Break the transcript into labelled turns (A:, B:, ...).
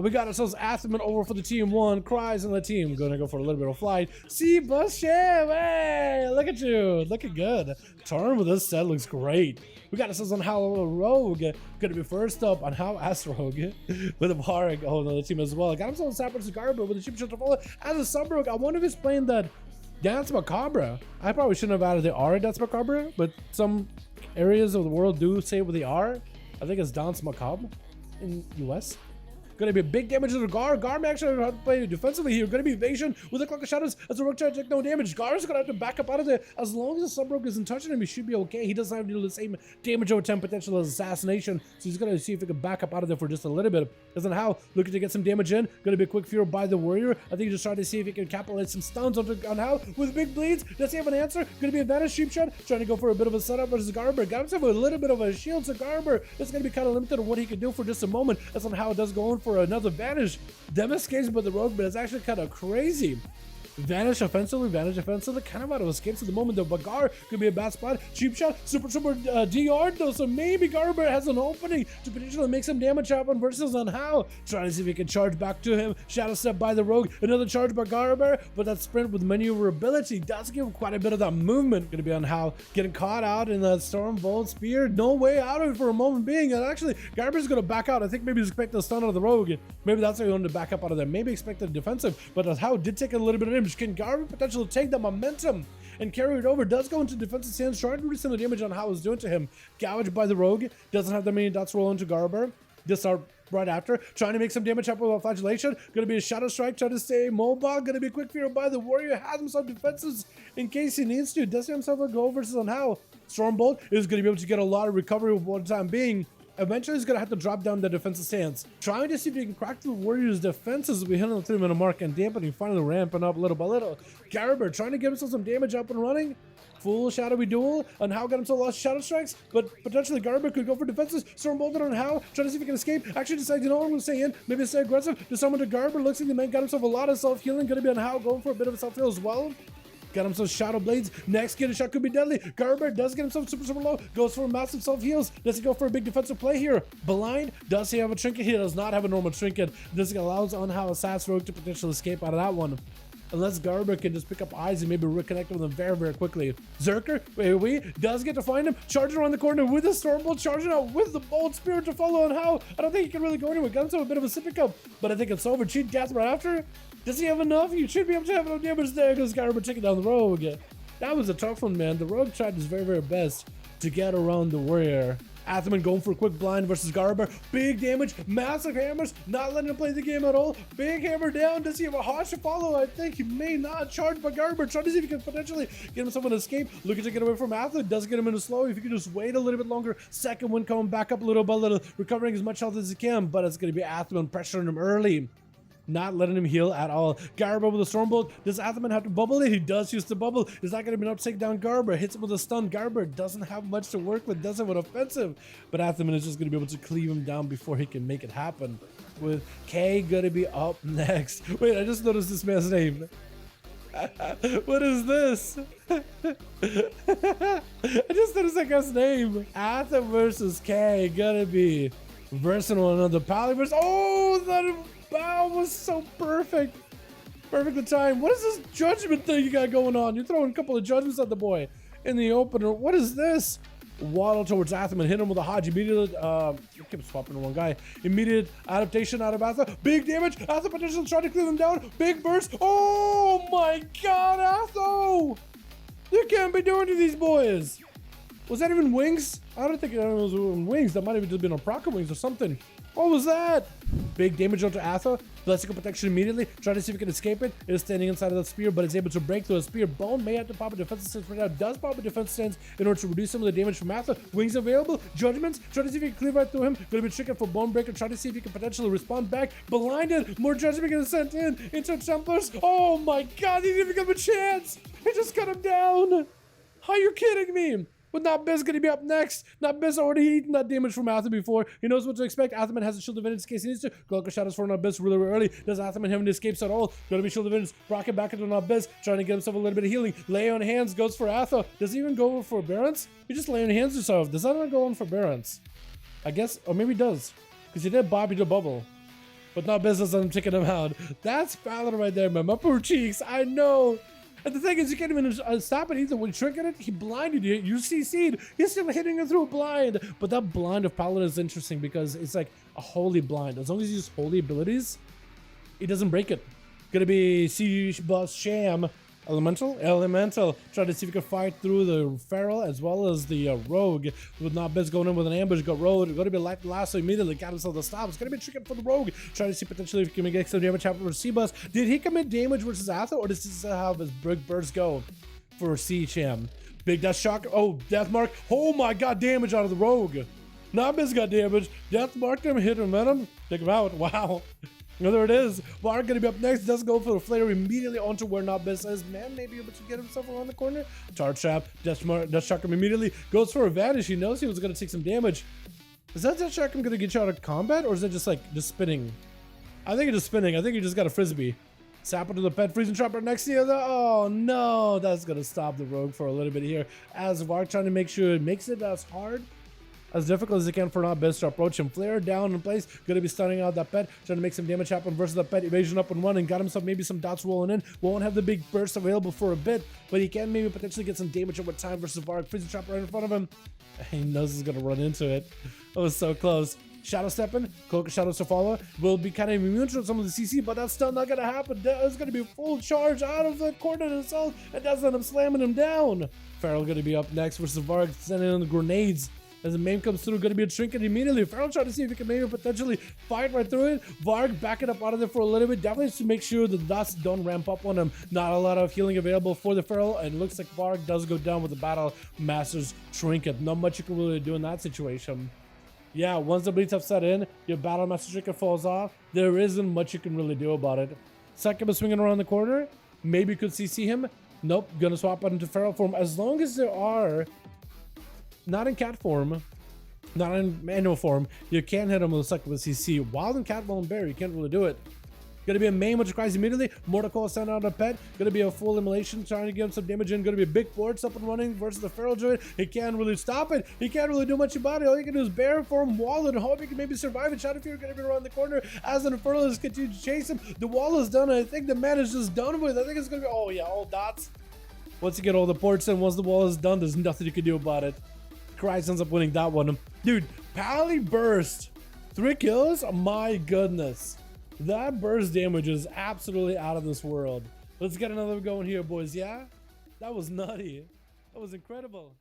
A: We got ourselves Athman over for the team 1. Cries on the team. Gonna go for a little bit of flight. See, Bush, hey, look at you. Looking good. Turn with this set looks great. We got ourselves on How Rogue. Gonna be first up on How As Rogue with a Varg. Oh, no, the team as well. Got himself Sapper Garber with a cheap shot to follow. As a sub rogue, I wonder if he's playing that Dance Macabre. I probably shouldn't have added the R Dance Macabre, but some areas of the world do say with the R. I think it's Dance Macabre in US. Gonna be a big damage to the Gar. Gar may actually have to play defensively here. Gonna be evasion with a Clock of Shadows as the rogue tries to take no damage. Gar's gonna have to back up out of there. As long as the sub rogue isn't touching him, he should be okay. He doesn't have to do the same damage over 10 potential as assassination, so he's gonna see if he can back up out of there for just a little bit. Doesn't how looking to get some damage in. Gonna be a quick fear by the warrior. I think he's just trying to see if he can capitalize some stuns on how with big bleeds. Does he have an answer? Gonna be a Vanish Sheep Shot, trying to go for a bit of a setup versus Garber. Got himself a little bit of a shield, so Garber is gonna be kind of limited on what he can do for just a moment. That's on how it does go in for another Vanish. Demonstrates by the rogue, but it's actually kind of crazy. Vanish offensively, kind of out of escapes at the moment though. But Gar could be a bad spot. Cheap shot, super DR though, so maybe Garber has an opening to potentially make some damage happen versus on how. Trying to see if he can charge back to him. Shadow step by the rogue, another charge by Garber, but that sprint with maneuverability does give him quite a bit of that movement. Gonna be on how getting caught out in that Stormbolt Spear. No way out of it for a moment being, and actually Garber's gonna back out. I think maybe he's expecting a stun out of the rogue. Maybe that's why he wanted to back up out of there. Maybe expected defensive, but how did take a little bit of damage. Can Garber potentially take the momentum and carry it over? Does go into defensive stance, trying to reduce some of the damage on how it's doing to him. Gouged by the rogue, doesn't have that many dots roll into Garber. Just start right after, trying to make some damage happen with flagellation. Gonna be a shadow strike, trying to stay mobile. Gonna be a quick fear by the warrior. Has himself defenses in case he needs to. Does himself a go versus on how. Stormbolt is gonna be able to get a lot of recovery for one time being. Eventually, he's going to have to drop down the defensive stance. Trying to see if he can crack the Warriors' defenses as we hit on the 3-minute mark and dampening, finally ramping up little by little. Garber trying to get himself some damage up and running. Full shadowy duel on how got himself lost shadow strikes, but potentially Garber could go for defenses. Stormbolted on how, trying to see if he can escape. Actually decides, you know what, I'm going to stay in. Maybe stay aggressive. To summon to Garber, looks like the man got himself a lot of self-healing. Going to be on how, going for a bit of a self-heal as well. Got himself Shadow Blades. Next get a shot could be deadly. Garber does get himself super low. Goes for a massive self-heals. Does he go for a big defensive play here? Blind. Does he have a trinket? He does not have a normal trinket. This allows on how Assassin Rogue to potentially escape out of that one. Unless Garber can just pick up eyes and maybe reconnect with them very quickly. Zerker, does get to find him. Charging around the corner with the Stormbolt. Charging out with the Bold Spirit to follow on how. I don't think he can really go anywhere. Got himself a bit of a sippy cup, but I think it's over. Cheat Gas right after. Does he have enough? You should be able to have enough damage there because Garber taking down the rogue. That was a tough one, man. The rogue tried his very best to get around the warrior. Athman going for a quick blind versus Garber. Big damage, massive hammers, not letting him play the game at all. Big hammer down. Does he have a Hodge to follow? I think he may not. Charge by Garber. Trying to see if he can potentially get himself an escape. Looking to get away from Athman. Does get him into slow. If he can just wait a little bit longer. Second one coming back up little by little. Recovering as much health as he can, but it's going to be Athman pressuring him early. Not letting him heal at all. Garber with a Stormbolt. Does Athman have to bubble it? He does use the bubble. Is that going to be enough to take down Garber? Hits him with a stun. Garber doesn't have much to work with. Doesn't have an offensive. But Athman is just going to be able to cleave him down before he can make it happen. With K going to be up next. Wait, I just noticed this man's name. What is this? I just noticed that guy's name. Athman versus K. Gonna be versing one another. Paladins. Oh, that bow was so perfect. Perfect time. What is this judgment thing you got going on? You're throwing a couple of judgments at the boy in the opener. What is this? Waddle towards Athman. Hit him with a Hodge. Immediate, I keep swapping to one guy. Immediate adaptation out of Athman. Big damage. Athman potentially trying to clear him down. Big burst. Oh my god, Atho! You can't be doing to these boys. Was that even wings? I don't think it was wings. That might have just been a Proca wings or something. What was that? Big damage onto Atha. Blessical protection immediately. Trying to see if he can escape it. It is standing inside of the spear, but is able to break through a spear. Bone may have to pop a defensive stance right now. Does pop a defensive stance in order to reduce some of the damage from Atha. Wings available. Judgments. Trying to see if he can cleave right through him. Going to be tricking for Bone Breaker. Trying to see if he can potentially respond back. Blinded. More judgment getting sent in into Templars. Oh my god, he didn't even give him a chance. He just cut him down. Are you kidding me? With Nabbiz going to be up next. Nabbiz already eaten that damage from Athman before. He knows what to expect. Athman has a shield of vengeance in case he needs to. Glock shadows for Nabbiz really early. Does Athman have any escapes at all? Going to be shield of vengeance. Rocket back into Nabbiz. Trying to get himself a little bit of healing. Lay on hands. Goes for Atha. Does he even go for Barons? He just lay on hands himself. Does that not go on for Barons? I guess. Or maybe he does. Because he did Bobby the Bubble. But not business, I'm taking him out. That's Paladin right there, man. My poor cheeks, I know. And the thing is, you can't even stop it either. When shrinking it, he blinded you. You CC'd. He's still hitting you through a blind. But that blind of Paladin is interesting because it's like a holy blind. As long as you use holy abilities, it doesn't break it. Gonna be C Boss Sham. Elemental. Try to see if we can fight through the Feral as well as the Rogue. With not Biz going in with an ambush, got Rogue. Going to be like lasso immediately. Got himself the stop. It's going to be tricky for the Rogue. Trying to see potentially if he can get some damage happen for C-Bus. Did he commit damage versus Atha, or does this how his big burst go for C-Cham? Big Death Shock. Oh, Death Mark. Oh my god, damage out of the Rogue. Not Biz got damage. Death Mark him, hit him, him. Take him out. Wow. No, there it is. Varg gonna be up next. Does go for the flare immediately onto where Nobis is. Man, maybe able to get himself around the corner. Charge trap. Death Shock him immediately. Goes for a vanish. He knows he was gonna take some damage. Is that Death Shock him gonna get you out of combat, or is it just like spinning? I think it's just spinning. I think he just got a frisbee. Sap into the pet freezing trap right next to you. Oh no, that's gonna stop the Rogue for a little bit here. As Varg trying to make sure it makes it as hard, as difficult as it can for not Biz to approach him. Flare down in place, gonna be stunning out that pet, trying to make some damage happen versus the pet. Evasion up and running, got himself maybe some dots rolling in. Won't have the big burst available for a bit, but he can maybe potentially get some damage over time versus Varg. Freezing trap right in front of him. He knows he's gonna run into it. That was so close. Shadow stepping, Cloak of Shadows to follow. Will be kind of immune to some of the CC, but that's still not gonna happen. There's gonna be a full charge out of the corner himself, and that's end up slamming him down. Feral gonna be up next versus Varg, sending in the grenades. As the main comes through, going to be a trinket immediately. Feral trying to see if he can maybe potentially fight right through it. Varg backing up out of there for a little bit. Definitely to make sure the dots don't ramp up on him. Not a lot of healing available for the Feral. And looks like Varg does go down with the Battle Master's Trinket. Not much you can really do in that situation. Yeah, once the bleeds have set in, your Battle Master Trinket falls off. There isn't much you can really do about it. Second is swinging around the corner. Maybe you could CC him. Nope, gonna swap out into Feral form. As long as there are... not in cat form, not in manual form, you can't hit him with a succubus CC. Wild and cat and bear, you can't really do it. Gonna be a main which cries immediately. Mortal send out a pet. Gonna be a full immolation, trying to give him some damage in. Gonna be a big force up and running versus the Feral Druid. He can't really stop it. He can't really do much about it. All you can do is bear form, wall, and hope he can maybe survive it. Shadow Fear gonna be around the corner as an Infernal is continuing to chase him. The wall is done. I think the man is just done with. I think it's gonna be, oh yeah, all dots. Once you get all the ports in, once the wall is done, there's nothing you can do about it. Christ ends up winning that one. Dude, Pally burst. 3 kills? My goodness. That burst damage is absolutely out of this world. Let's get another going here, boys, yeah? That was nutty. That was incredible.